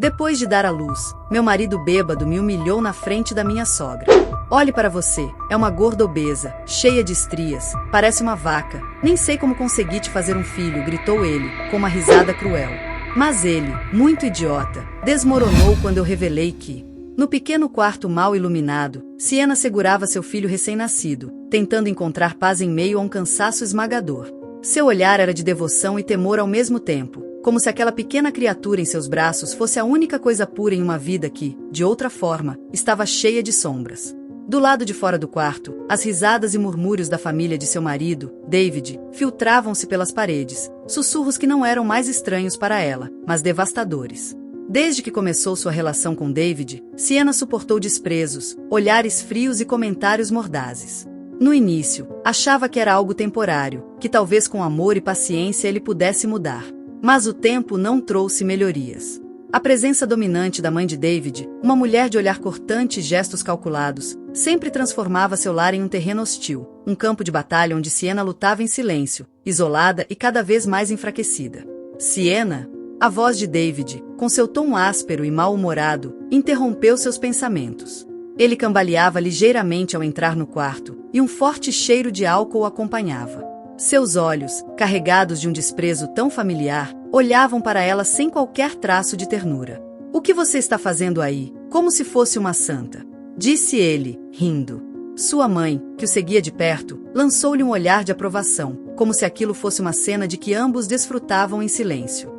Depois de dar à luz, meu marido bêbado me humilhou na frente da minha sogra. Olhe para você, é uma gorda obesa, cheia de estrias, parece uma vaca. Nem sei como consegui te fazer um filho, gritou ele, com uma risada cruel. Mas ele, muito idiota, desmoronou quando eu revelei que, no pequeno quarto mal iluminado, Siena segurava seu filho recém-nascido, tentando encontrar paz em meio a um cansaço esmagador. Seu olhar era de devoção e temor ao mesmo tempo, como se aquela pequena criatura em seus braços fosse a única coisa pura em uma vida que, de outra forma, estava cheia de sombras. Do lado de fora do quarto, as risadas e murmúrios da família de seu marido, David, filtravam-se pelas paredes, sussurros que não eram mais estranhos para ela, mas devastadores. Desde que começou sua relação com David, Siena suportou desprezos, olhares frios e comentários mordazes. No início, achava que era algo temporário, que talvez com amor e paciência ele pudesse mudar. Mas o tempo não trouxe melhorias. A presença dominante da mãe de David, uma mulher de olhar cortante e gestos calculados, sempre transformava seu lar em um terreno hostil, um campo de batalha onde Siena lutava em silêncio, isolada e cada vez mais enfraquecida. Siena, a voz de David, com seu tom áspero e mal-humorado, interrompeu seus pensamentos. Ele cambaleava ligeiramente ao entrar no quarto, e um forte cheiro de álcool o acompanhava. Seus olhos, carregados de um desprezo tão familiar, olhavam para ela sem qualquer traço de ternura. "O que você está fazendo aí, como se fosse uma santa?" disse ele, rindo. Sua mãe, que o seguia de perto, lançou-lhe um olhar de aprovação, como se aquilo fosse uma cena de que ambos desfrutavam em silêncio.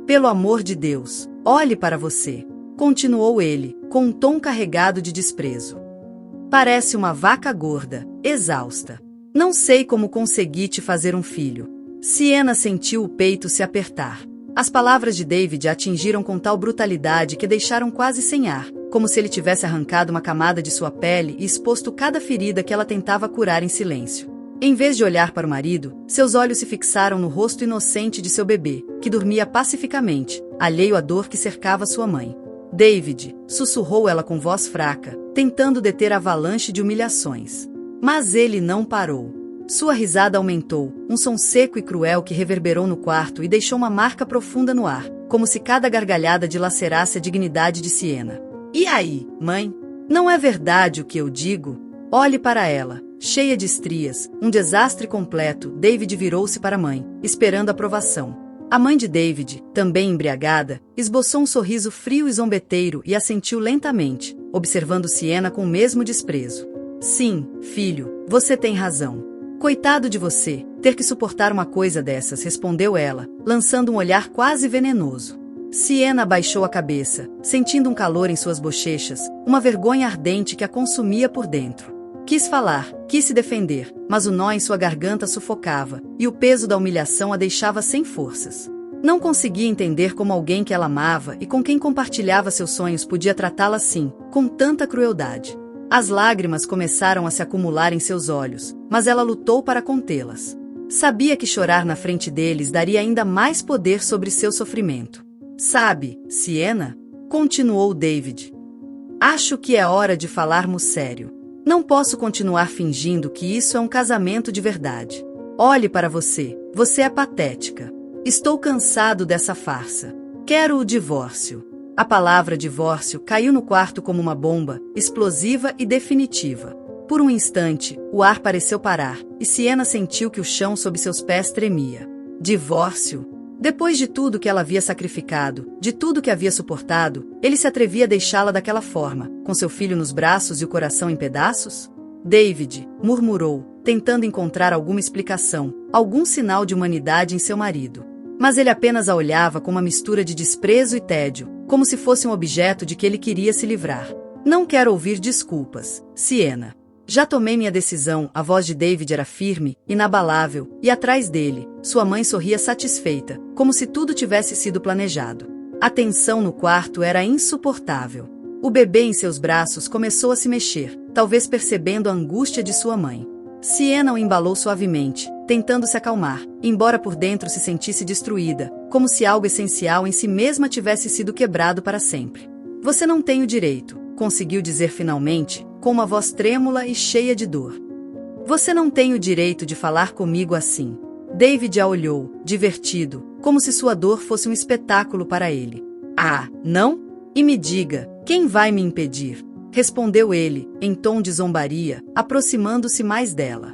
"Pelo amor de Deus, olhe para você", continuou ele, com um tom carregado de desprezo. "Parece uma vaca gorda, exausta. Não sei como consegui te fazer um filho." Siena sentiu o peito se apertar. As palavras de David a atingiram com tal brutalidade que deixaram quase sem ar, como se ele tivesse arrancado uma camada de sua pele e exposto cada ferida que ela tentava curar em silêncio. Em vez de olhar para o marido, seus olhos se fixaram no rosto inocente de seu bebê, que dormia pacificamente, alheio à dor que cercava sua mãe. "David", sussurrou ela com voz fraca, tentando deter a avalanche de humilhações. Mas ele não parou. Sua risada aumentou, um som seco e cruel que reverberou no quarto e deixou uma marca profunda no ar, como se cada gargalhada dilacerasse a dignidade de Siena. "E aí, mãe? Não é verdade o que eu digo?" Olhe para ela, cheia de estrias, um desastre completo. David virou-se para a mãe, esperando aprovação. A mãe de David, também embriagada, esboçou um sorriso frio e zombeteiro e assentiu lentamente, observando Siena com o mesmo desprezo. "Sim, filho, você tem razão. Coitado de você, ter que suportar uma coisa dessas", respondeu ela, lançando um olhar quase venenoso. Siena abaixou a cabeça, sentindo um calor em suas bochechas, uma vergonha ardente que a consumia por dentro. Quis falar, quis se defender, mas o nó em sua garganta sufocava, e o peso da humilhação a deixava sem forças. Não conseguia entender como alguém que ela amava e com quem compartilhava seus sonhos podia tratá-la assim, com tanta crueldade. As lágrimas começaram a se acumular em seus olhos, mas ela lutou para contê-las. Sabia que chorar na frente deles daria ainda mais poder sobre seu sofrimento. "Sabe, Siena?", continuou David. "Acho que é hora de falarmos sério. Não posso continuar fingindo que isso é um casamento de verdade. Olhe para você, você é patética. Estou cansado dessa farsa. Quero o divórcio." A palavra divórcio caiu no quarto como uma bomba, explosiva e definitiva. Por um instante, o ar pareceu parar, e Siena sentiu que o chão sob seus pés tremia. Divórcio? Depois de tudo que ela havia sacrificado, de tudo que havia suportado, ele se atrevia a deixá-la daquela forma, com seu filho nos braços e o coração em pedaços? "David", murmurou, tentando encontrar alguma explicação, algum sinal de humanidade em seu marido. Mas ele apenas a olhava com uma mistura de desprezo e tédio, como se fosse um objeto de que ele queria se livrar. "Não quero ouvir desculpas, Siena. Já tomei minha decisão." A voz de David era firme, inabalável, e atrás dele, sua mãe sorria satisfeita, como se tudo tivesse sido planejado. A tensão no quarto era insuportável. O bebê em seus braços começou a se mexer, talvez percebendo a angústia de sua mãe. Siena o embalou suavemente, tentando se acalmar, embora por dentro se sentisse destruída, como se algo essencial em si mesma tivesse sido quebrado para sempre. "Você não tem o direito", conseguiu dizer finalmente, com uma voz trêmula e cheia de dor. "Você não tem o direito de falar comigo assim." David a olhou, divertido, como se sua dor fosse um espetáculo para ele. Ah, não? E me diga, quem vai me impedir? Respondeu ele, em tom de zombaria, aproximando-se mais dela.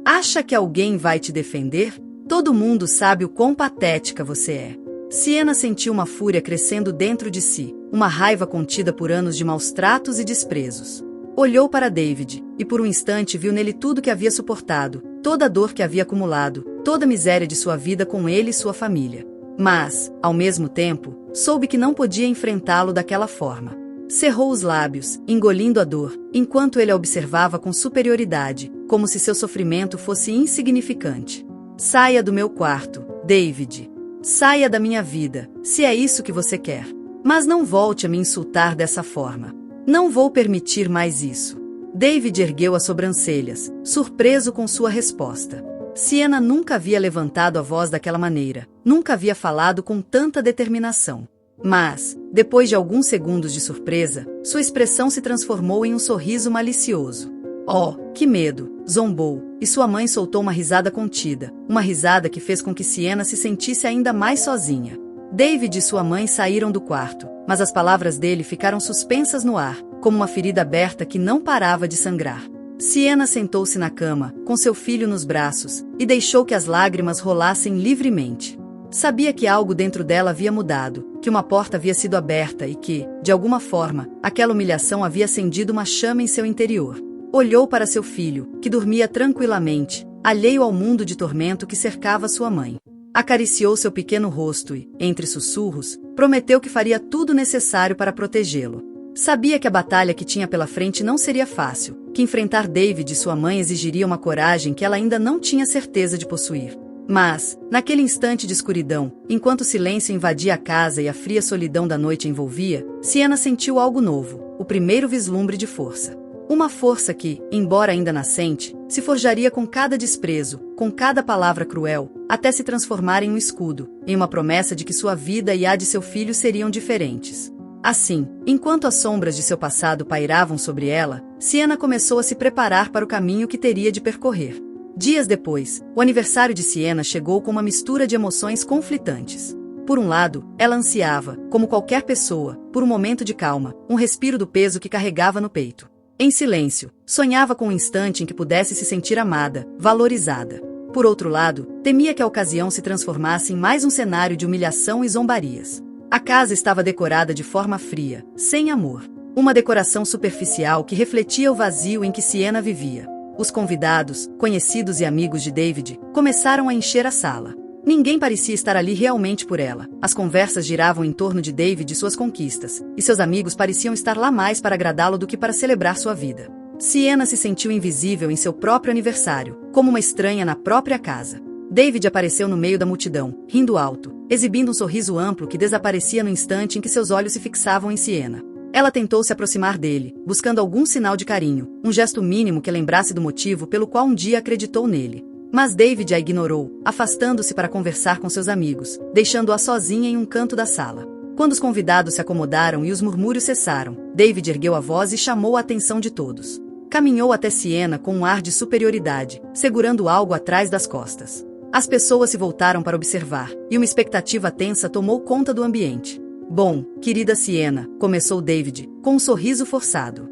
Acha que alguém vai te defender? Todo mundo sabe o quão patética você é. Siena sentiu uma fúria crescendo dentro de si, uma raiva contida por anos de maus tratos e desprezos. Olhou para David, e por um instante viu nele tudo que havia suportado, toda a dor que havia acumulado, toda a miséria de sua vida com ele e sua família. Mas, ao mesmo tempo, soube que não podia enfrentá-lo daquela forma. Cerrou os lábios, engolindo a dor, enquanto ele a observava com superioridade, como se seu sofrimento fosse insignificante. Saia do meu quarto, David. Saia da minha vida, se é isso que você quer. Mas não volte a me insultar dessa forma. Não vou permitir mais isso. David ergueu as sobrancelhas, surpreso com sua resposta. Siena nunca havia levantado a voz daquela maneira, nunca havia falado com tanta determinação. Mas, depois de alguns segundos de surpresa, sua expressão se transformou em um sorriso malicioso. Oh, que medo! Zombou, e sua mãe soltou uma risada contida, uma risada que fez com que Siena se sentisse ainda mais sozinha. David e sua mãe saíram do quarto, mas as palavras dele ficaram suspensas no ar, como uma ferida aberta que não parava de sangrar. Siena sentou-se na cama, com seu filho nos braços, e deixou que as lágrimas rolassem livremente. Sabia que algo dentro dela havia mudado, que uma porta havia sido aberta e que, de alguma forma, aquela humilhação havia acendido uma chama em seu interior. Olhou para seu filho, que dormia tranquilamente, alheio ao mundo de tormento que cercava sua mãe. Acariciou seu pequeno rosto e, entre sussurros, prometeu que faria tudo necessário para protegê-lo. Sabia que a batalha que tinha pela frente não seria fácil, que enfrentar David e sua mãe exigiria uma coragem que ela ainda não tinha certeza de possuir. Mas, naquele instante de escuridão, enquanto o silêncio invadia a casa e a fria solidão da noite envolvia, Siena sentiu algo novo, o primeiro vislumbre de força. Uma força que, embora ainda nascente, se forjaria com cada desprezo, com cada palavra cruel, até se transformar em um escudo, em uma promessa de que sua vida e a de seu filho seriam diferentes. Assim, enquanto as sombras de seu passado pairavam sobre ela, Siena começou a se preparar para o caminho que teria de percorrer. Dias depois, o aniversário de Siena chegou com uma mistura de emoções conflitantes. Por um lado, ela ansiava, como qualquer pessoa, por um momento de calma, um respiro do peso que carregava no peito. Em silêncio, sonhava com um instante em que pudesse se sentir amada, valorizada. Por outro lado, temia que a ocasião se transformasse em mais um cenário de humilhação e zombarias. A casa estava decorada de forma fria, sem amor. Uma decoração superficial que refletia o vazio em que Siena vivia. Os convidados, conhecidos e amigos de David, começaram a encher a sala. Ninguém parecia estar ali realmente por ela. As conversas giravam em torno de David e suas conquistas, e seus amigos pareciam estar lá mais para agradá-lo do que para celebrar sua vida. Siena se sentiu invisível em seu próprio aniversário, como uma estranha na própria casa. David apareceu no meio da multidão, rindo alto, exibindo um sorriso amplo que desaparecia no instante em que seus olhos se fixavam em Siena. Ela tentou se aproximar dele, buscando algum sinal de carinho, um gesto mínimo que lembrasse do motivo pelo qual um dia acreditou nele. Mas David a ignorou, afastando-se para conversar com seus amigos, deixando-a sozinha em um canto da sala. Quando os convidados se acomodaram e os murmúrios cessaram, David ergueu a voz e chamou a atenção de todos. Caminhou até Siena com um ar de superioridade, segurando algo atrás das costas. As pessoas se voltaram para observar, e uma expectativa tensa tomou conta do ambiente. Bom, querida Siena, começou David, com um sorriso forçado.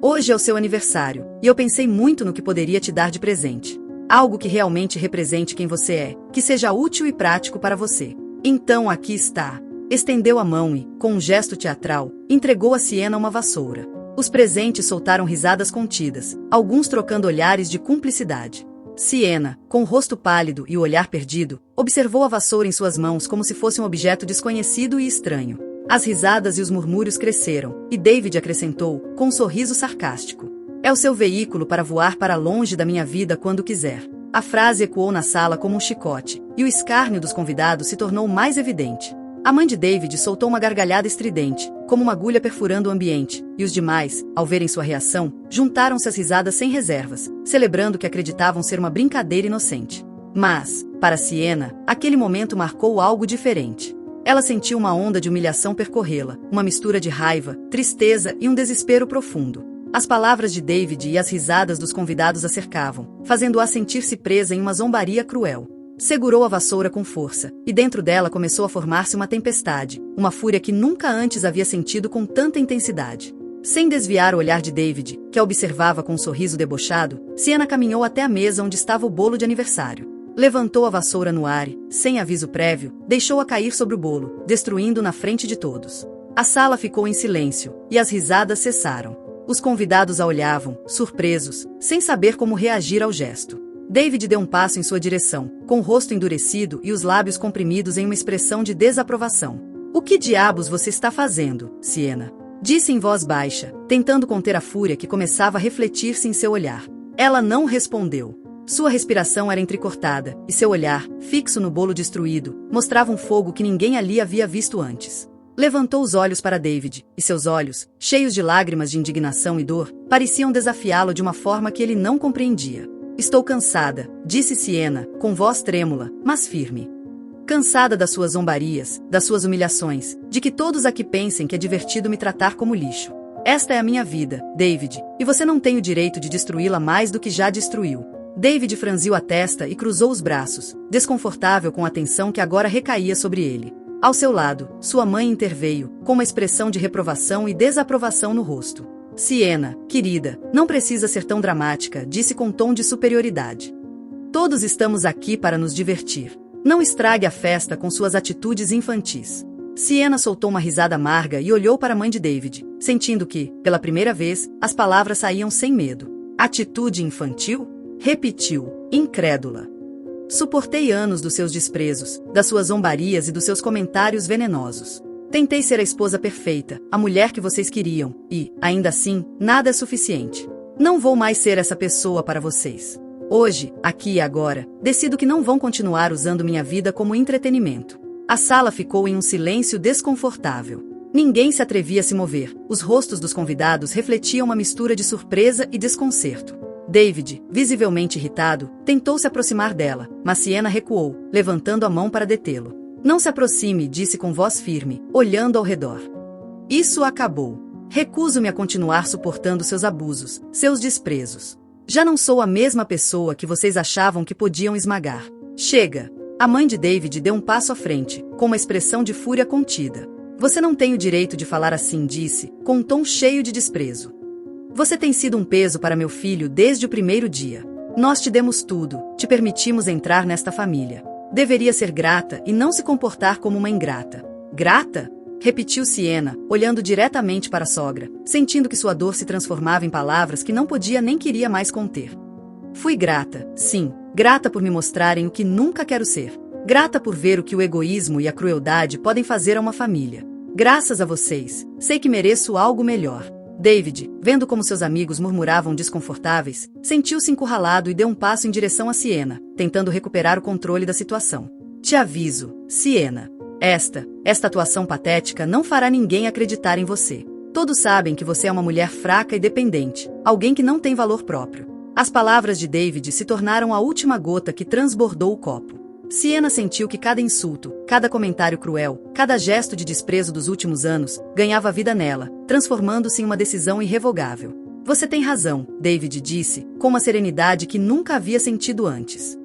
Hoje é o seu aniversário, e eu pensei muito no que poderia te dar de presente. Algo que realmente represente quem você é, que seja útil e prático para você. Então aqui está. Estendeu a mão e, com um gesto teatral, entregou a Siena uma vassoura. Os presentes soltaram risadas contidas, alguns trocando olhares de cumplicidade. Siena, com o rosto pálido e o olhar perdido, observou a vassoura em suas mãos como se fosse um objeto desconhecido e estranho. As risadas e os murmúrios cresceram, e David acrescentou, com um sorriso sarcástico. É o seu veículo para voar para longe da minha vida quando quiser. A frase ecoou na sala como um chicote, e o escárnio dos convidados se tornou mais evidente. A mãe de David soltou uma gargalhada estridente, como uma agulha perfurando o ambiente, e os demais, ao verem sua reação, juntaram-se às risadas sem reservas, celebrando que acreditavam ser uma brincadeira inocente. Mas, para Siena, aquele momento marcou algo diferente. Ela sentiu uma onda de humilhação percorrê-la, uma mistura de raiva, tristeza e um desespero profundo. As palavras de David e as risadas dos convidados a cercavam, fazendo-a sentir-se presa em uma zombaria cruel. Segurou a vassoura com força, e dentro dela começou a formar-se uma tempestade, uma fúria que nunca antes havia sentido com tanta intensidade. Sem desviar o olhar de David, que a observava com um sorriso debochado, Sienna caminhou até a mesa onde estava o bolo de aniversário. Levantou a vassoura no ar e, sem aviso prévio, deixou-a cair sobre o bolo, destruindo-o na frente de todos. A sala ficou em silêncio, e as risadas cessaram. Os convidados a olhavam, surpresos, sem saber como reagir ao gesto. David deu um passo em sua direção, com o rosto endurecido e os lábios comprimidos em uma expressão de desaprovação. "O que diabos você está fazendo, Sienna?" disse em voz baixa, tentando conter a fúria que começava a refletir-se em seu olhar. Ela não respondeu. Sua respiração era entrecortada, e seu olhar, fixo no bolo destruído, mostrava um fogo que ninguém ali havia visto antes. Levantou os olhos para David, e seus olhos, cheios de lágrimas de indignação e dor, pareciam desafiá-lo de uma forma que ele não compreendia. "Estou cansada", disse Sienna, com voz trêmula, mas firme. "Cansada das suas zombarias, das suas humilhações, de que todos aqui pensem que é divertido me tratar como lixo. Esta é a minha vida, David, e você não tem o direito de destruí-la mais do que já destruiu." David franziu a testa e cruzou os braços, desconfortável com a tensão que agora recaía sobre ele. Ao seu lado, sua mãe interveio, com uma expressão de reprovação e desaprovação no rosto. "Sienna, querida, não precisa ser tão dramática", disse com tom de superioridade. "Todos estamos aqui para nos divertir. Não estrague a festa com suas atitudes infantis." Sienna soltou uma risada amarga e olhou para a mãe de David, sentindo que, pela primeira vez, as palavras saíam sem medo. "Atitude infantil?" repetiu, incrédula. "Suportei anos dos seus desprezos, das suas zombarias e dos seus comentários venenosos. Tentei ser a esposa perfeita, a mulher que vocês queriam, e, ainda assim, nada é suficiente. Não vou mais ser essa pessoa para vocês. Hoje, aqui e agora, decido que não vão continuar usando minha vida como entretenimento." A sala ficou em um silêncio desconfortável. Ninguém se atrevia a se mover, os rostos dos convidados refletiam uma mistura de surpresa e desconcerto. David, visivelmente irritado, tentou se aproximar dela, mas Sienna recuou, levantando a mão para detê-lo. "Não se aproxime", disse com voz firme, olhando ao redor. "Isso acabou. Recuso-me a continuar suportando seus abusos, seus desprezos. Já não sou a mesma pessoa que vocês achavam que podiam esmagar. Chega." A mãe de David deu um passo à frente, com uma expressão de fúria contida. "Você não tem o direito de falar assim", disse, com um tom cheio de desprezo. "Você tem sido um peso para meu filho desde o primeiro dia. Nós te demos tudo, te permitimos entrar nesta família. Deveria ser grata e não se comportar como uma ingrata." "Grata?" repetiu Sienna, olhando diretamente para a sogra, sentindo que sua dor se transformava em palavras que não podia nem queria mais conter. "Fui grata, sim, grata por me mostrarem o que nunca quero ser. Grata por ver o que o egoísmo e a crueldade podem fazer a uma família. Graças a vocês, sei que mereço algo melhor." David, vendo como seus amigos murmuravam desconfortáveis, sentiu-se encurralado e deu um passo em direção a Sienna, tentando recuperar o controle da situação. "Te aviso, Sienna. Esta atuação patética não fará ninguém acreditar em você. Todos sabem que você é uma mulher fraca e dependente, alguém que não tem valor próprio." As palavras de David se tornaram a última gota que transbordou o copo. Sienna sentiu que cada insulto, cada comentário cruel, cada gesto de desprezo dos últimos anos, ganhava vida nela, transformando-se em uma decisão irrevogável. "Você tem razão", David disse, com uma serenidade que nunca havia sentido antes.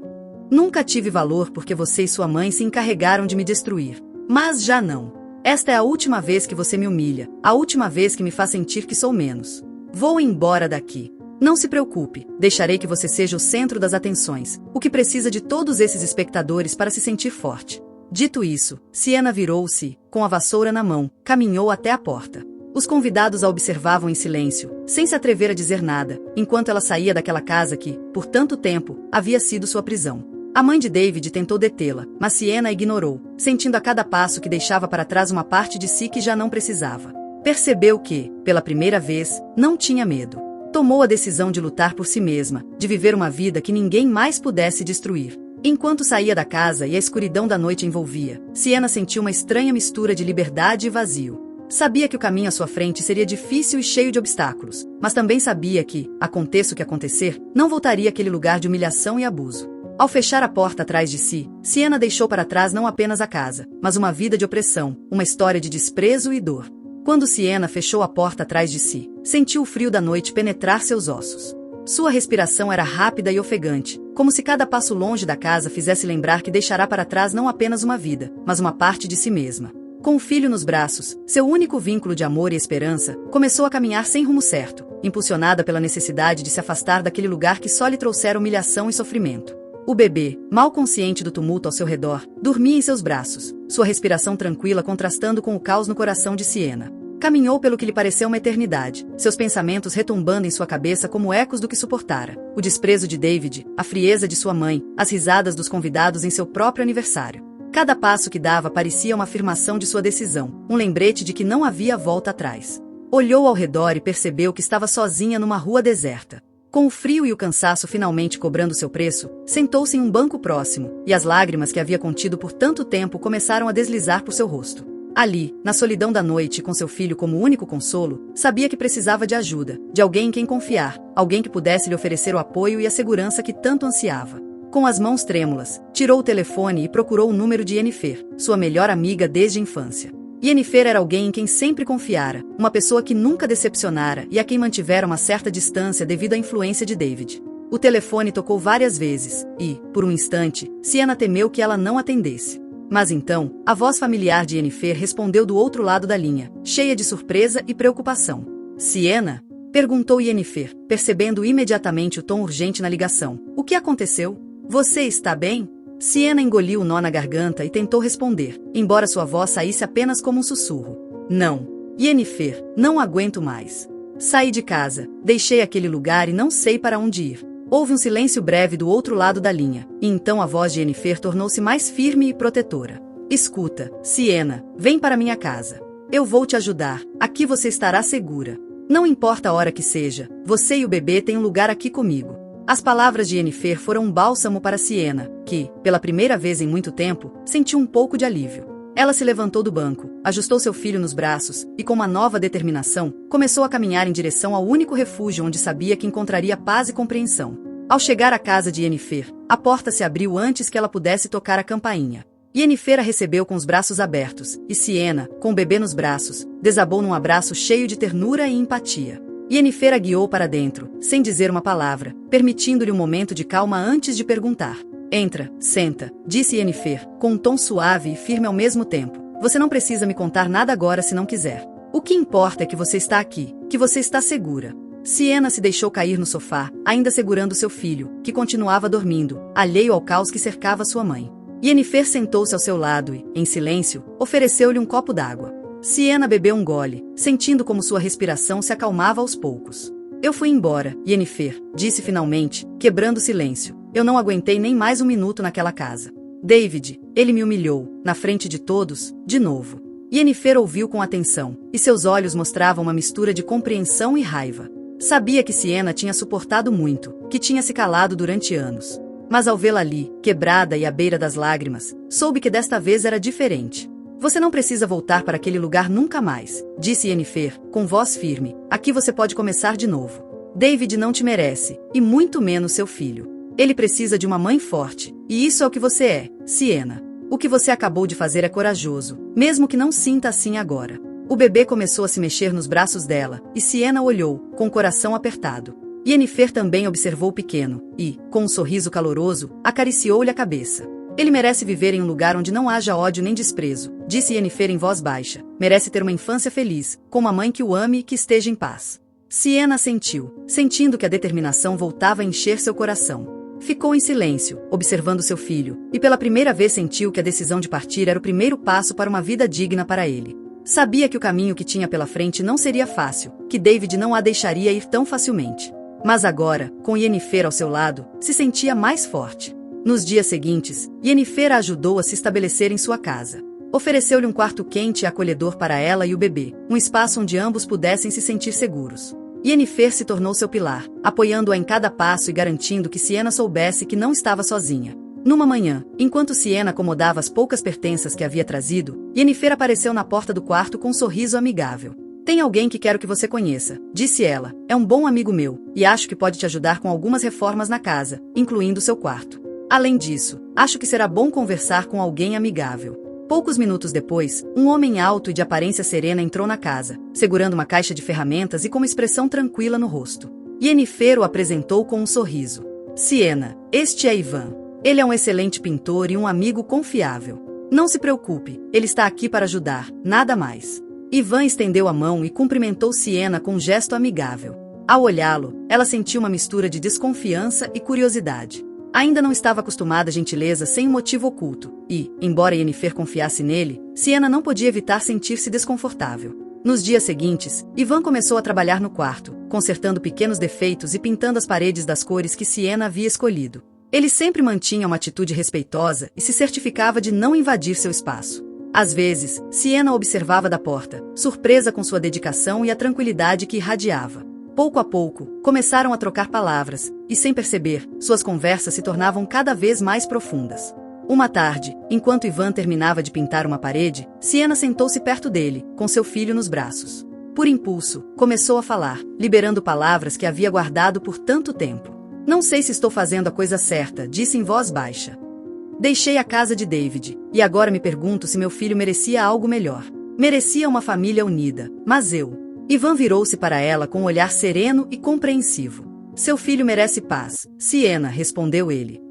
"Nunca tive valor porque você e sua mãe se encarregaram de me destruir. Mas já não. Esta é a última vez que você me humilha, a última vez que me faz sentir que sou menos. Vou embora daqui. Não se preocupe, deixarei que você seja o centro das atenções, o que precisa de todos esses espectadores para se sentir forte." Dito isso, Sienna virou-se, com a vassoura na mão, caminhou até a porta. Os convidados a observavam em silêncio, sem se atrever a dizer nada, enquanto ela saía daquela casa que, por tanto tempo, havia sido sua prisão. A mãe de David tentou detê-la, mas Sienna a ignorou, sentindo a cada passo que deixava para trás uma parte de si que já não precisava. Percebeu que, pela primeira vez, não tinha medo. Tomou a decisão de lutar por si mesma, de viver uma vida que ninguém mais pudesse destruir. Enquanto saía da casa e a escuridão da noite envolvia, Sienna sentiu uma estranha mistura de liberdade e vazio. Sabia que o caminho à sua frente seria difícil e cheio de obstáculos, mas também sabia que, aconteça o que acontecer, não voltaria àquele lugar de humilhação e abuso. Ao fechar a porta atrás de si, Sienna deixou para trás não apenas a casa, mas uma vida de opressão, uma história de desprezo e dor. Quando Sienna fechou a porta atrás de si, sentiu o frio da noite penetrar seus ossos. Sua respiração era rápida e ofegante, como se cada passo longe da casa fizesse lembrar que deixará para trás não apenas uma vida, mas uma parte de si mesma. Com o filho nos braços, seu único vínculo de amor e esperança, começou a caminhar sem rumo certo, impulsionada pela necessidade de se afastar daquele lugar que só lhe trouxera humilhação e sofrimento. O bebê, mal consciente do tumulto ao seu redor, dormia em seus braços, sua respiração tranquila contrastando com o caos no coração de Siena. Caminhou pelo que lhe pareceu uma eternidade, seus pensamentos retumbando em sua cabeça como ecos do que suportara. O desprezo de David, a frieza de sua mãe, as risadas dos convidados em seu próprio aniversário. Cada passo que dava parecia uma afirmação de sua decisão, um lembrete de que não havia volta atrás. Olhou ao redor e percebeu que estava sozinha numa rua deserta. Com o frio e o cansaço finalmente cobrando seu preço, sentou-se em um banco próximo, e as lágrimas que havia contido por tanto tempo começaram a deslizar por seu rosto. Ali, na solidão da noite, com seu filho como único consolo, sabia que precisava de ajuda, de alguém em quem confiar, alguém que pudesse lhe oferecer o apoio e a segurança que tanto ansiava. Com as mãos trêmulas, tirou o telefone e procurou o número de Yennefer, sua melhor amiga desde a infância. Yennefer era alguém em quem sempre confiara, uma pessoa que nunca decepcionara e a quem mantivera uma certa distância devido à influência de David. O telefone tocou várias vezes, e, por um instante, Siena temeu que ela não atendesse. Mas então, a voz familiar de Yennefer respondeu do outro lado da linha, cheia de surpresa e preocupação. Siena? Perguntou Yennefer, percebendo imediatamente o tom urgente na ligação. O que aconteceu? Você está bem? Siena engoliu o nó na garganta e tentou responder, embora sua voz saísse apenas como um sussurro. Não. Yennefer, não aguento mais. Saí de casa, deixei aquele lugar e não sei para onde ir. Houve um silêncio breve do outro lado da linha, e então a voz de Yennefer tornou-se mais firme e protetora. Escuta, Siena, vem para minha casa. Eu vou te ajudar, aqui você estará segura. Não importa a hora que seja, você e o bebê têm um lugar aqui comigo. As palavras de Yennefer foram um bálsamo para Siena, que, pela primeira vez em muito tempo, sentiu um pouco de alívio. Ela se levantou do banco, ajustou seu filho nos braços, e com uma nova determinação, começou a caminhar em direção ao único refúgio onde sabia que encontraria paz e compreensão. Ao chegar à casa de Yennefer, a porta se abriu antes que ela pudesse tocar a campainha. Yennefer a recebeu com os braços abertos, e Siena, com o bebê nos braços, desabou num abraço cheio de ternura e empatia. Yennefer a guiou para dentro, sem dizer uma palavra, permitindo-lhe um momento de calma antes de perguntar. Entra, senta, disse Yennefer, com um tom suave e firme ao mesmo tempo. Você não precisa me contar nada agora se não quiser. O que importa é que você está aqui, que você está segura. Siena se deixou cair no sofá, ainda segurando seu filho, que continuava dormindo, alheio ao caos que cercava sua mãe. Yennefer sentou-se ao seu lado e, em silêncio, ofereceu-lhe um copo d'água. Siena bebeu um gole, sentindo como sua respiração se acalmava aos poucos. Eu fui embora, Yennefer, disse finalmente, quebrando o silêncio. Eu não aguentei nem mais um minuto naquela casa. David, ele me humilhou, na frente de todos, de novo. Yennefer ouviu com atenção, e seus olhos mostravam uma mistura de compreensão e raiva. Sabia que Siena tinha suportado muito, que tinha se calado durante anos. Mas ao vê-la ali, quebrada e à beira das lágrimas, soube que desta vez era diferente. Você não precisa voltar para aquele lugar nunca mais, disse Yennefer, com voz firme. Aqui você pode começar de novo. David não te merece, e muito menos seu filho. Ele precisa de uma mãe forte, e isso é o que você é, Siena. O que você acabou de fazer é corajoso, mesmo que não sinta assim agora. O bebê começou a se mexer nos braços dela, e Siena olhou, com o coração apertado. Yennefer também observou o pequeno, e, com um sorriso caloroso, acariciou-lhe a cabeça. Ele merece viver em um lugar onde não haja ódio nem desprezo, disse Yennefer em voz baixa. Merece ter uma infância feliz, com uma mãe que o ame e que esteja em paz. Siena assentiu, sentindo que a determinação voltava a encher seu coração. Ficou em silêncio, observando seu filho, e pela primeira vez sentiu que a decisão de partir era o primeiro passo para uma vida digna para ele. Sabia que o caminho que tinha pela frente não seria fácil, que David não a deixaria ir tão facilmente. Mas agora, com Yennefer ao seu lado, se sentia mais forte. Nos dias seguintes, Yennefer a ajudou a se estabelecer em sua casa. Ofereceu-lhe um quarto quente e acolhedor para ela e o bebê, um espaço onde ambos pudessem se sentir seguros. Yennefer se tornou seu pilar, apoiando-a em cada passo e garantindo que Siena soubesse que não estava sozinha. Numa manhã, enquanto Siena acomodava as poucas pertenças que havia trazido, Yennefer apareceu na porta do quarto com um sorriso amigável. Tem alguém que quero que você conheça, disse ela. É um bom amigo meu, e acho que pode te ajudar com algumas reformas na casa, incluindo seu quarto. Além disso, acho que será bom conversar com alguém amigável. Poucos minutos depois, um homem alto e de aparência serena entrou na casa, segurando uma caixa de ferramentas e com uma expressão tranquila no rosto. Yennefer o apresentou com um sorriso. Siena, este é Ivan. Ele é um excelente pintor e um amigo confiável. Não se preocupe, ele está aqui para ajudar, nada mais. Ivan estendeu a mão e cumprimentou Siena com um gesto amigável. Ao olhá-lo, ela sentiu uma mistura de desconfiança e curiosidade. Ainda não estava acostumada à gentileza sem um motivo oculto, e, embora Yennefer confiasse nele, Siena não podia evitar sentir-se desconfortável. Nos dias seguintes, Ivan começou a trabalhar no quarto, consertando pequenos defeitos e pintando as paredes das cores que Siena havia escolhido. Ele sempre mantinha uma atitude respeitosa e se certificava de não invadir seu espaço. Às vezes, Siena observava da porta, surpresa com sua dedicação e a tranquilidade que irradiava. Pouco a pouco, começaram a trocar palavras, e sem perceber, suas conversas se tornavam cada vez mais profundas. Uma tarde, enquanto Ivan terminava de pintar uma parede, Siena sentou-se perto dele, com seu filho nos braços. Por impulso, começou a falar, liberando palavras que havia guardado por tanto tempo. Não sei se estou fazendo a coisa certa, disse em voz baixa. Deixei a casa de David, e agora me pergunto se meu filho merecia algo melhor. Merecia uma família unida, mas eu... Ivan virou-se para ela com um olhar sereno e compreensivo. Seu filho merece paz, Siena, respondeu ele.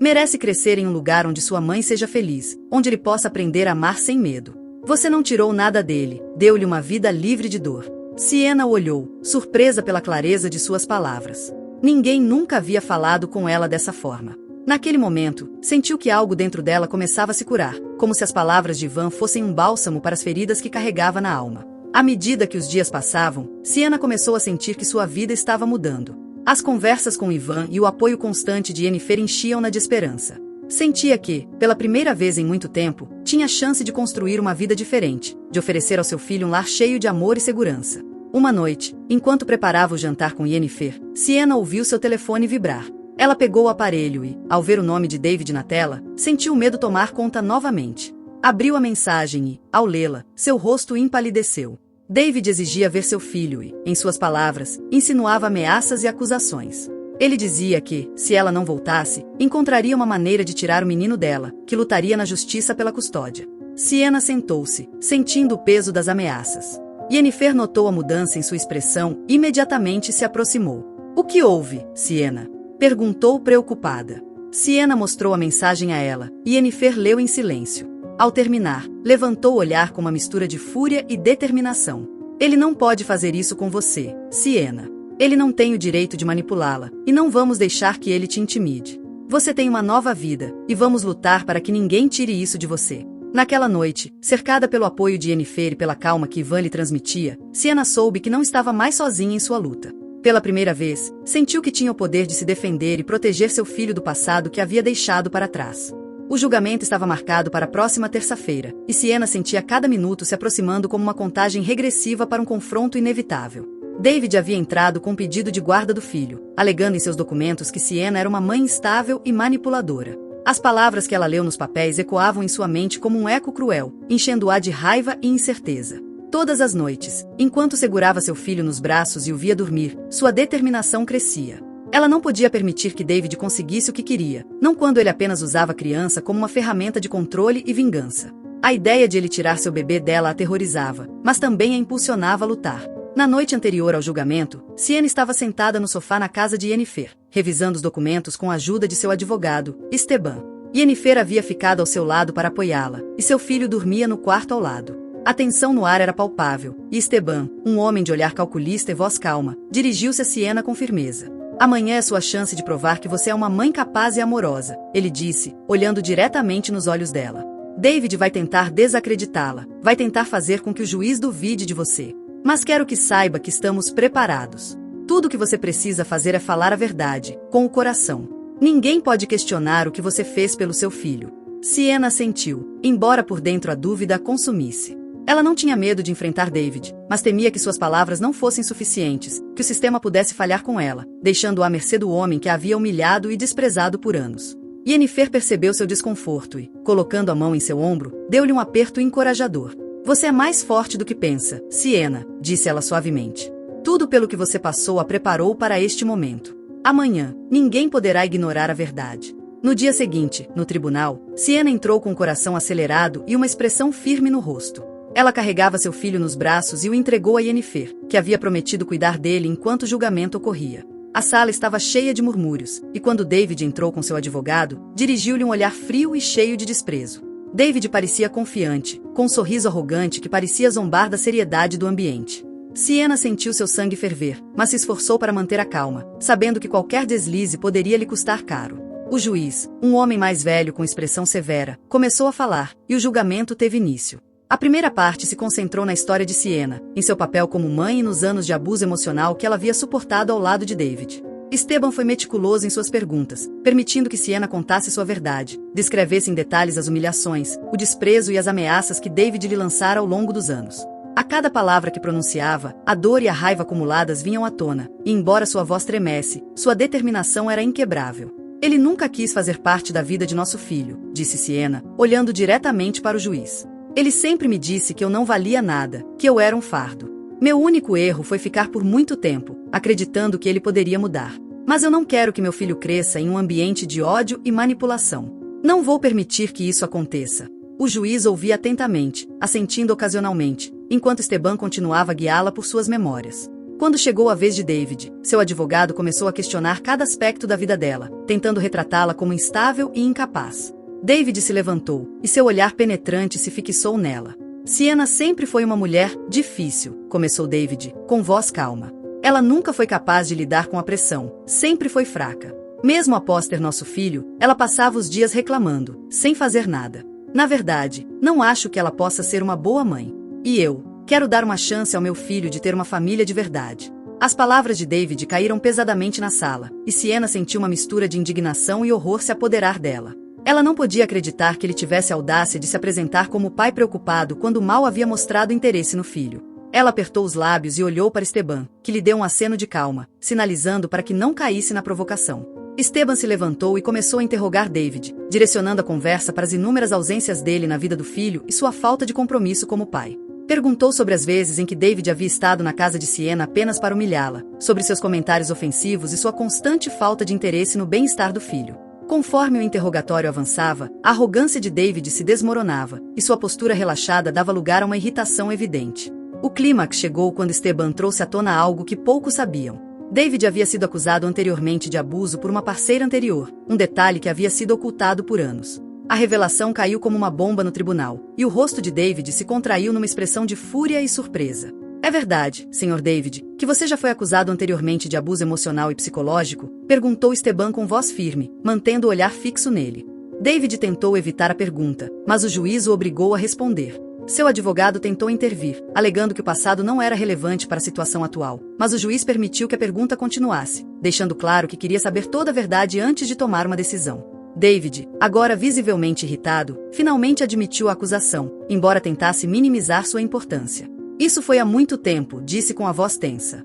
Merece crescer em um lugar onde sua mãe seja feliz, onde ele possa aprender a amar sem medo. Você não tirou nada dele, deu-lhe uma vida livre de dor. Siena o olhou, surpresa pela clareza de suas palavras. Ninguém nunca havia falado com ela dessa forma. Naquele momento, sentiu que algo dentro dela começava a se curar, como se as palavras de Ivan fossem um bálsamo para as feridas que carregava na alma. À medida que os dias passavam, Siena começou a sentir que sua vida estava mudando. As conversas com Ivan e o apoio constante de Yennefer enchiam-na de esperança. Sentia que, pela primeira vez em muito tempo, tinha chance de construir uma vida diferente, de oferecer ao seu filho um lar cheio de amor e segurança. Uma noite, enquanto preparava o jantar com Yennefer, Siena ouviu seu telefone vibrar. Ela pegou o aparelho e, ao ver o nome de David na tela, sentiu o medo tomar conta novamente. Abriu a mensagem e, ao lê-la, seu rosto empalideceu. David exigia ver seu filho e, em suas palavras, insinuava ameaças e acusações. Ele dizia que, se ela não voltasse, encontraria uma maneira de tirar o menino dela, que lutaria na justiça pela custódia. Siena sentou-se, sentindo o peso das ameaças. Yennefer notou a mudança em sua expressão e imediatamente se aproximou. O que houve, Siena? Perguntou preocupada. Siena mostrou a mensagem a ela, e Yennefer leu em silêncio. Ao terminar, levantou o olhar com uma mistura de fúria e determinação. Ele não pode fazer isso com você, Siena. Ele não tem o direito de manipulá-la, e não vamos deixar que ele te intimide. Você tem uma nova vida, e vamos lutar para que ninguém tire isso de você. Naquela noite, cercada pelo apoio de Yennefer e pela calma que Ivan lhe transmitia, Siena soube que não estava mais sozinha em sua luta. Pela primeira vez, sentiu que tinha o poder de se defender e proteger seu filho do passado que havia deixado para trás. O julgamento estava marcado para a próxima terça-feira, e Siena sentia cada minuto se aproximando como uma contagem regressiva para um confronto inevitável. David havia entrado com um pedido de guarda do filho, alegando em seus documentos que Siena era uma mãe instável e manipuladora. As palavras que ela leu nos papéis ecoavam em sua mente como um eco cruel, enchendo-a de raiva e incerteza. Todas as noites, enquanto segurava seu filho nos braços e o via dormir, sua determinação crescia. Ela não podia permitir que David conseguisse o que queria, não quando ele apenas usava a criança como uma ferramenta de controle e vingança. A ideia de ele tirar seu bebê dela a aterrorizava, mas também a impulsionava a lutar. Na noite anterior ao julgamento, Siena estava sentada no sofá na casa de Yennefer, revisando os documentos com a ajuda de seu advogado, Esteban. Yennefer havia ficado ao seu lado para apoiá-la, e seu filho dormia no quarto ao lado. A tensão no ar era palpável, e Esteban, um homem de olhar calculista e voz calma, dirigiu-se a Siena com firmeza. Amanhã é sua chance de provar que você é uma mãe capaz e amorosa, ele disse, olhando diretamente nos olhos dela. David vai tentar desacreditá-la, vai tentar fazer com que o juiz duvide de você. Mas quero que saiba que estamos preparados. Tudo o que você precisa fazer é falar a verdade, com o coração. Ninguém pode questionar o que você fez pelo seu filho. Siena assentiu, embora por dentro a dúvida a consumisse. Ela não tinha medo de enfrentar David, mas temia que suas palavras não fossem suficientes, que o sistema pudesse falhar com ela, deixando-a à mercê do homem que a havia humilhado e desprezado por anos. Yennefer percebeu seu desconforto e, colocando a mão em seu ombro, deu-lhe um aperto encorajador. Você é mais forte do que pensa, Siena, disse ela suavemente. Tudo pelo que você passou a preparou para este momento. Amanhã, ninguém poderá ignorar a verdade. No dia seguinte, no tribunal, Siena entrou com o coração acelerado e uma expressão firme no rosto. Ela carregava seu filho nos braços e o entregou a Yennefer, que havia prometido cuidar dele enquanto o julgamento ocorria. A sala estava cheia de murmúrios, e quando David entrou com seu advogado, dirigiu-lhe um olhar frio e cheio de desprezo. David parecia confiante, com um sorriso arrogante que parecia zombar da seriedade do ambiente. Sienna sentiu seu sangue ferver, mas se esforçou para manter a calma, sabendo que qualquer deslize poderia lhe custar caro. O juiz, um homem mais velho com expressão severa, começou a falar, e o julgamento teve início. A primeira parte se concentrou na história de Sienna, em seu papel como mãe e nos anos de abuso emocional que ela havia suportado ao lado de David. Esteban foi meticuloso em suas perguntas, permitindo que Sienna contasse sua verdade, descrevesse em detalhes as humilhações, o desprezo e as ameaças que David lhe lançara ao longo dos anos. A cada palavra que pronunciava, a dor e a raiva acumuladas vinham à tona, e embora sua voz tremesse, sua determinação era inquebrável. Ele nunca quis fazer parte da vida de nosso filho, disse Sienna, olhando diretamente para o juiz. Ele sempre me disse que eu não valia nada, que eu era um fardo. Meu único erro foi ficar por muito tempo, acreditando que ele poderia mudar. Mas eu não quero que meu filho cresça em um ambiente de ódio e manipulação. Não vou permitir que isso aconteça. O juiz ouvia atentamente, assentindo ocasionalmente, enquanto Esteban continuava a guiá-la por suas memórias. Quando chegou a vez de David, seu advogado começou a questionar cada aspecto da vida dela, tentando retratá-la como instável e incapaz. David se levantou, e seu olhar penetrante se fixou nela. Sienna sempre foi uma mulher difícil, começou David, com voz calma. Ela nunca foi capaz de lidar com a pressão, sempre foi fraca. Mesmo após ter nosso filho, ela passava os dias reclamando, sem fazer nada. Na verdade, não acho que ela possa ser uma boa mãe. E eu quero dar uma chance ao meu filho de ter uma família de verdade. As palavras de David caíram pesadamente na sala, e Sienna sentiu uma mistura de indignação e horror se apoderar dela. Ela não podia acreditar que ele tivesse a audácia de se apresentar como pai preocupado quando mal havia mostrado interesse no filho. Ela apertou os lábios e olhou para Esteban, que lhe deu um aceno de calma, sinalizando para que não caísse na provocação. Esteban se levantou e começou a interrogar David, direcionando a conversa para as inúmeras ausências dele na vida do filho e sua falta de compromisso como pai. Perguntou sobre as vezes em que David havia estado na casa de Sienna apenas para humilhá-la, sobre seus comentários ofensivos e sua constante falta de interesse no bem-estar do filho. Conforme o interrogatório avançava, a arrogância de David se desmoronava, e sua postura relaxada dava lugar a uma irritação evidente. O clímax chegou quando Esteban trouxe à tona algo que poucos sabiam. David havia sido acusado anteriormente de abuso por uma parceira anterior, um detalhe que havia sido ocultado por anos. A revelação caiu como uma bomba no tribunal, e o rosto de David se contraiu numa expressão de fúria e surpresa. É verdade, Sr. David, que você já foi acusado anteriormente de abuso emocional e psicológico? Perguntou Esteban com voz firme, mantendo o olhar fixo nele. David tentou evitar a pergunta, mas o juiz o obrigou a responder. Seu advogado tentou intervir, alegando que o passado não era relevante para a situação atual, mas o juiz permitiu que a pergunta continuasse, deixando claro que queria saber toda a verdade antes de tomar uma decisão. David, agora visivelmente irritado, finalmente admitiu a acusação, embora tentasse minimizar sua importância. Isso foi há muito tempo, disse com a voz tensa.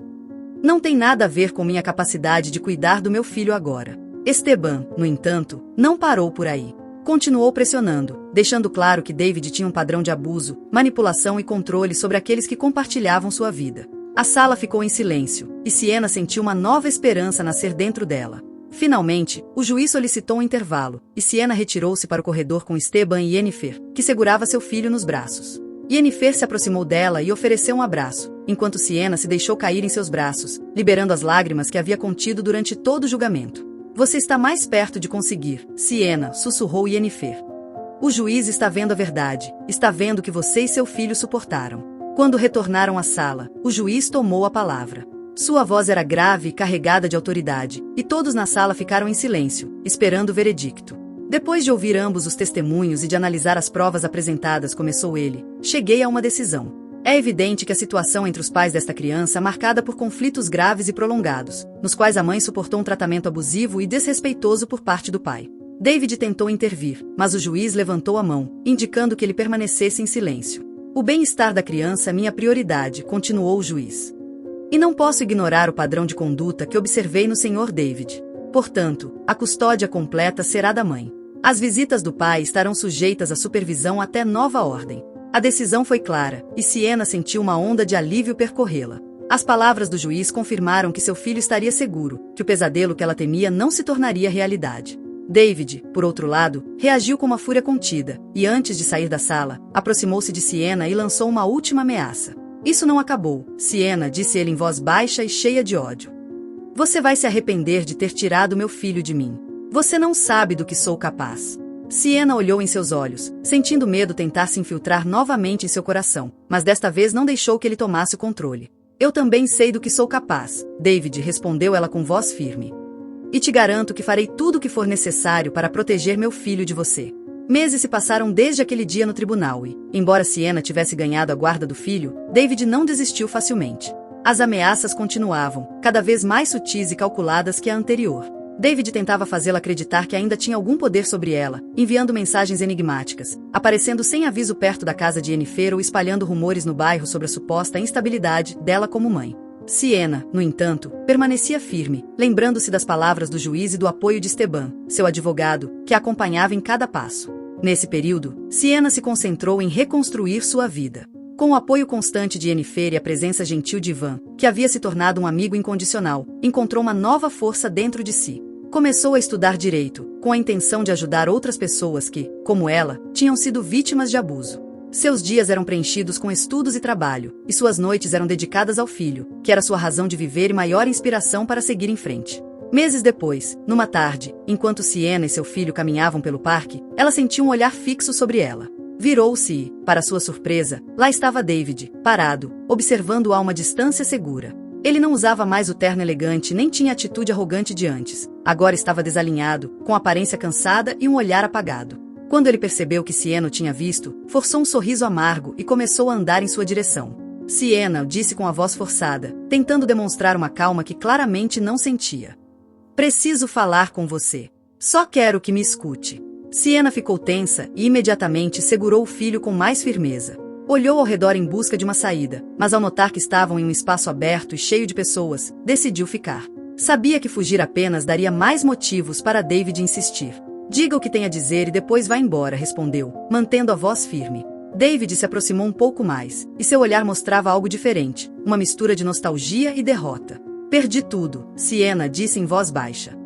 Não tem nada a ver com minha capacidade de cuidar do meu filho agora. Esteban, no entanto, não parou por aí. Continuou pressionando, deixando claro que David tinha um padrão de abuso, manipulação e controle sobre aqueles que compartilhavam sua vida. A sala ficou em silêncio, e Sienna sentiu uma nova esperança nascer dentro dela. Finalmente, o juiz solicitou um intervalo, e Sienna retirou-se para o corredor com Esteban e Yennefer, que segurava seu filho nos braços. Yennefer se aproximou dela e ofereceu um abraço, enquanto Sienna se deixou cair em seus braços, liberando as lágrimas que havia contido durante todo o julgamento. Você está mais perto de conseguir, Sienna, sussurrou Yennefer. O juiz está vendo a verdade, está vendo o que você e seu filho suportaram. Quando retornaram à sala, o juiz tomou a palavra. Sua voz era grave e carregada de autoridade, e todos na sala ficaram em silêncio, esperando o veredicto. Depois de ouvir ambos os testemunhos e de analisar as provas apresentadas, começou ele. Cheguei a uma decisão. É evidente que a situação entre os pais desta criança é marcada por conflitos graves e prolongados, nos quais a mãe suportou um tratamento abusivo e desrespeitoso por parte do pai. David tentou intervir, mas o juiz levantou a mão, indicando que ele permanecesse em silêncio. O bem-estar da criança é minha prioridade, continuou o juiz. E não posso ignorar o padrão de conduta que observei no Sr. David. Portanto, a custódia completa será da mãe. As visitas do pai estarão sujeitas à supervisão até nova ordem. A decisão foi clara, e Sienna sentiu uma onda de alívio percorrê-la. As palavras do juiz confirmaram que seu filho estaria seguro, que o pesadelo que ela temia não se tornaria realidade. David, por outro lado, reagiu com uma fúria contida, e antes de sair da sala, aproximou-se de Sienna e lançou uma última ameaça. Isso não acabou, Sienna, disse ele em voz baixa e cheia de ódio. Você vai se arrepender de ter tirado meu filho de mim. Você não sabe do que sou capaz. Sienna olhou em seus olhos, sentindo medo tentar se infiltrar novamente em seu coração, mas desta vez não deixou que ele tomasse o controle. Eu também sei do que sou capaz, David, respondeu ela com voz firme. E te garanto que farei tudo o que for necessário para proteger meu filho de você. Meses se passaram desde aquele dia no tribunal e, embora Sienna tivesse ganhado a guarda do filho, David não desistiu facilmente. As ameaças continuavam, cada vez mais sutis e calculadas que a anterior. David tentava fazê-la acreditar que ainda tinha algum poder sobre ela, enviando mensagens enigmáticas, aparecendo sem aviso perto da casa de Yennefer ou espalhando rumores no bairro sobre a suposta instabilidade dela como mãe. Sienna, no entanto, permanecia firme, lembrando-se das palavras do juiz e do apoio de Esteban, seu advogado, que a acompanhava em cada passo. Nesse período, Sienna se concentrou em reconstruir sua vida. Com o apoio constante de Yennefer e a presença gentil de Ivan, que havia se tornado um amigo incondicional, encontrou uma nova força dentro de si. Começou a estudar direito, com a intenção de ajudar outras pessoas que, como ela, tinham sido vítimas de abuso. Seus dias eram preenchidos com estudos e trabalho, e suas noites eram dedicadas ao filho, que era sua razão de viver e maior inspiração para seguir em frente. Meses depois, numa tarde, enquanto Sienna e seu filho caminhavam pelo parque, ela sentiu um olhar fixo sobre ela. Virou-se e, para sua surpresa, lá estava David, parado, observando-a a uma distância segura. Ele não usava mais o terno elegante nem tinha a atitude arrogante de antes. Agora estava desalinhado, com aparência cansada e um olhar apagado. Quando ele percebeu que Sienna o tinha visto, forçou um sorriso amargo e começou a andar em sua direção. Sienna, disse com a voz forçada, tentando demonstrar uma calma que claramente não sentia. Preciso falar com você. Só quero que me escute. Sienna ficou tensa e imediatamente segurou o filho com mais firmeza. Olhou ao redor em busca de uma saída, mas ao notar que estavam em um espaço aberto e cheio de pessoas, decidiu ficar. Sabia que fugir apenas daria mais motivos para David insistir. Diga o que tem a dizer e depois vá embora, respondeu, mantendo a voz firme. David se aproximou um pouco mais, e seu olhar mostrava algo diferente, uma mistura de nostalgia e derrota. Perdi tudo, Sienna disse em voz baixa.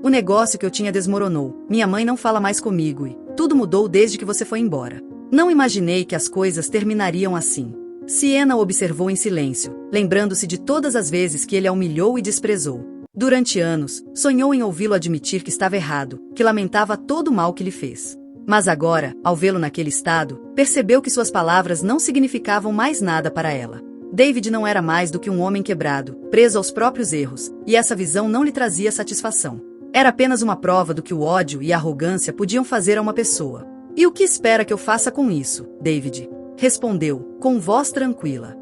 O negócio que eu tinha desmoronou, minha mãe não fala mais comigo e tudo mudou desde que você foi embora. Não imaginei que as coisas terminariam assim. Sienna o observou em silêncio, lembrando-se de todas as vezes que ele a humilhou e desprezou. Durante anos, sonhou em ouvi-lo admitir que estava errado, que lamentava todo o mal que lhe fez. Mas agora, ao vê-lo naquele estado, percebeu que suas palavras não significavam mais nada para ela. David não era mais do que um homem quebrado, preso aos próprios erros, e essa visão não lhe trazia satisfação. Era apenas uma prova do que o ódio e a arrogância podiam fazer a uma pessoa. E o que espera que eu faça com isso, David? Respondeu, com voz tranquila.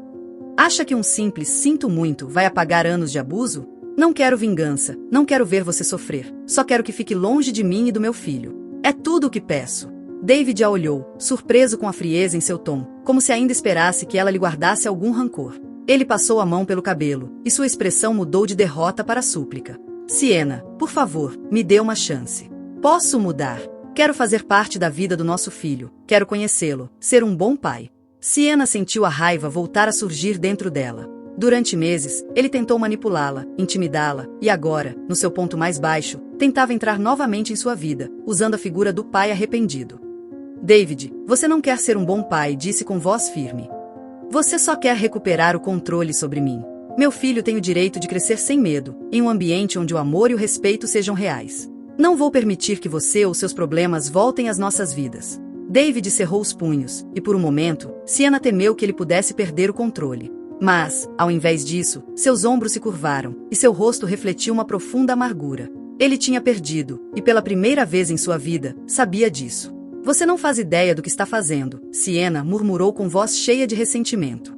Acha que um simples sinto muito vai apagar anos de abuso? Não quero vingança, não quero ver você sofrer, só quero que fique longe de mim e do meu filho. É tudo o que peço. David a olhou, surpreso com a frieza em seu tom, como se ainda esperasse que ela lhe guardasse algum rancor. Ele passou a mão pelo cabelo, e sua expressão mudou de derrota para súplica. Sienna, por favor, me dê uma chance. Posso mudar. Quero fazer parte da vida do nosso filho, quero conhecê-lo, ser um bom pai. Sienna sentiu a raiva voltar a surgir dentro dela. Durante meses, ele tentou manipulá-la, intimidá-la, e agora, no seu ponto mais baixo, tentava entrar novamente em sua vida, usando a figura do pai arrependido. David, você não quer ser um bom pai, disse com voz firme. Você só quer recuperar o controle sobre mim. Meu filho tem o direito de crescer sem medo, em um ambiente onde o amor e o respeito sejam reais. Não vou permitir que você ou seus problemas voltem às nossas vidas. David cerrou os punhos, e por um momento, Sienna temeu que ele pudesse perder o controle. Mas, ao invés disso, seus ombros se curvaram, e seu rosto refletiu uma profunda amargura. Ele tinha perdido, e pela primeira vez em sua vida, sabia disso. Você não faz ideia do que está fazendo, Sienna murmurou com voz cheia de ressentimento.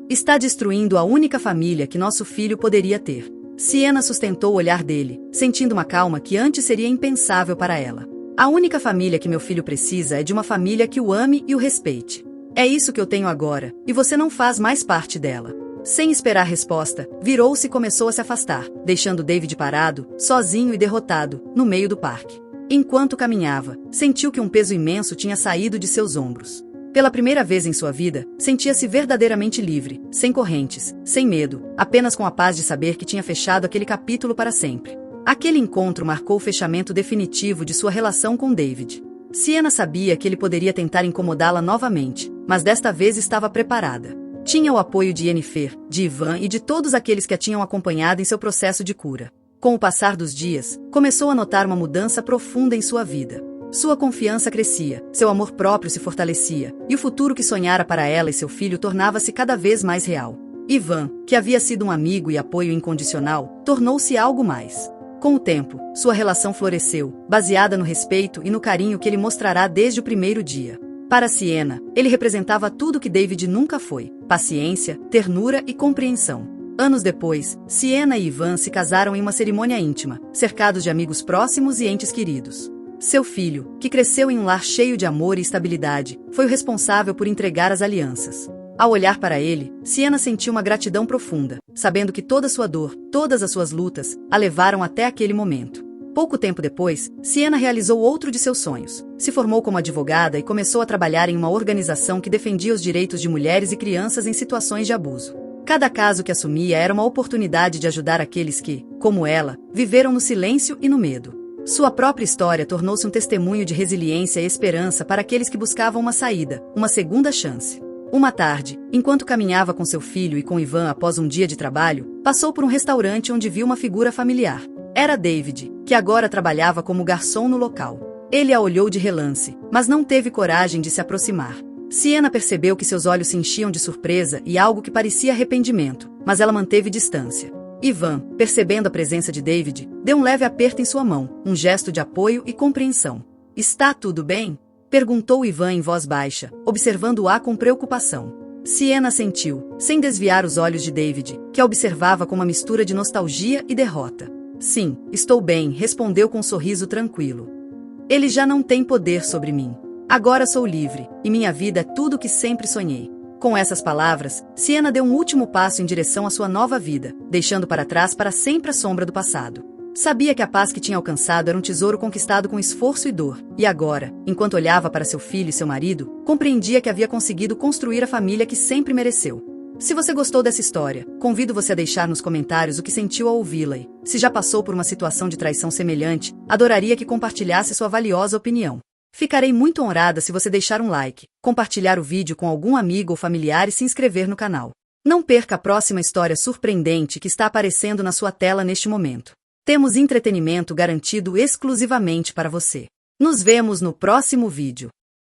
Está destruindo a única família que nosso filho poderia ter. Sienna sustentou o olhar dele, sentindo uma calma que antes seria impensável para ela. A única família que meu filho precisa é de uma família que o ame e o respeite. É isso que eu tenho agora, e você não faz mais parte dela. Sem esperar resposta, virou-se e começou a se afastar, deixando David parado, sozinho e derrotado, no meio do parque. Enquanto caminhava, sentiu que um peso imenso tinha saído de seus ombros. Pela primeira vez em sua vida, sentia-se verdadeiramente livre, sem correntes, sem medo, apenas com a paz de saber que tinha fechado aquele capítulo para sempre. Aquele encontro marcou o fechamento definitivo de sua relação com David. Sienna sabia que ele poderia tentar incomodá-la novamente, mas desta vez estava preparada. Tinha o apoio de Yennefer, de Ivan e de todos aqueles que a tinham acompanhado em seu processo de cura. Com o passar dos dias, começou a notar uma mudança profunda em sua vida. Sua confiança crescia, seu amor próprio se fortalecia, e o futuro que sonhara para ela e seu filho tornava-se cada vez mais real. Ivan, que havia sido um amigo e apoio incondicional, tornou-se algo mais. Com o tempo, sua relação floresceu, baseada no respeito e no carinho que ele mostrará desde o primeiro dia. Para Sienna, ele representava tudo que David nunca foi: paciência, ternura e compreensão. Anos depois, Sienna e Ivan se casaram em uma cerimônia íntima, cercados de amigos próximos e entes queridos. Seu filho, que cresceu em um lar cheio de amor e estabilidade, foi o responsável por entregar as alianças. Ao olhar para ele, Sienna sentiu uma gratidão profunda, sabendo que toda sua dor, todas as suas lutas, a levaram até aquele momento. Pouco tempo depois, Sienna realizou outro de seus sonhos. Se formou como advogada e começou a trabalhar em uma organização que defendia os direitos de mulheres e crianças em situações de abuso. Cada caso que assumia era uma oportunidade de ajudar aqueles que, como ela, viveram no silêncio e no medo. Sua própria história tornou-se um testemunho de resiliência e esperança para aqueles que buscavam uma saída, uma segunda chance. Uma tarde, enquanto caminhava com seu filho e com Ivan após um dia de trabalho, passou por um restaurante onde viu uma figura familiar. Era David, que agora trabalhava como garçom no local. Ele a olhou de relance, mas não teve coragem de se aproximar. Sienna percebeu que seus olhos se enchiam de surpresa e algo que parecia arrependimento, mas ela manteve distância. Ivan, percebendo a presença de David, deu um leve aperto em sua mão, um gesto de apoio e compreensão. "Está tudo bem?" perguntou Ivan em voz baixa, observando-a com preocupação. Sienna assentiu, sem desviar os olhos de David, que a observava com uma mistura de nostalgia e derrota. "Sim, estou bem", respondeu com um sorriso tranquilo. "Ele já não tem poder sobre mim. Agora sou livre, e minha vida é tudo o que sempre sonhei." Com essas palavras, Sienna deu um último passo em direção à sua nova vida, deixando para trás para sempre a sombra do passado. Sabia que a paz que tinha alcançado era um tesouro conquistado com esforço e dor, e agora, enquanto olhava para seu filho e seu marido, compreendia que havia conseguido construir a família que sempre mereceu. Se você gostou dessa história, convido você a deixar nos comentários o que sentiu ao ouvi-la e, se já passou por uma situação de traição semelhante, adoraria que compartilhasse sua valiosa opinião. Ficarei muito honrada se você deixar um like, compartilhar o vídeo com algum amigo ou familiar e se inscrever no canal. Não perca a próxima história surpreendente que está aparecendo na sua tela neste momento. Temos entretenimento garantido exclusivamente para você. Nos vemos no próximo vídeo.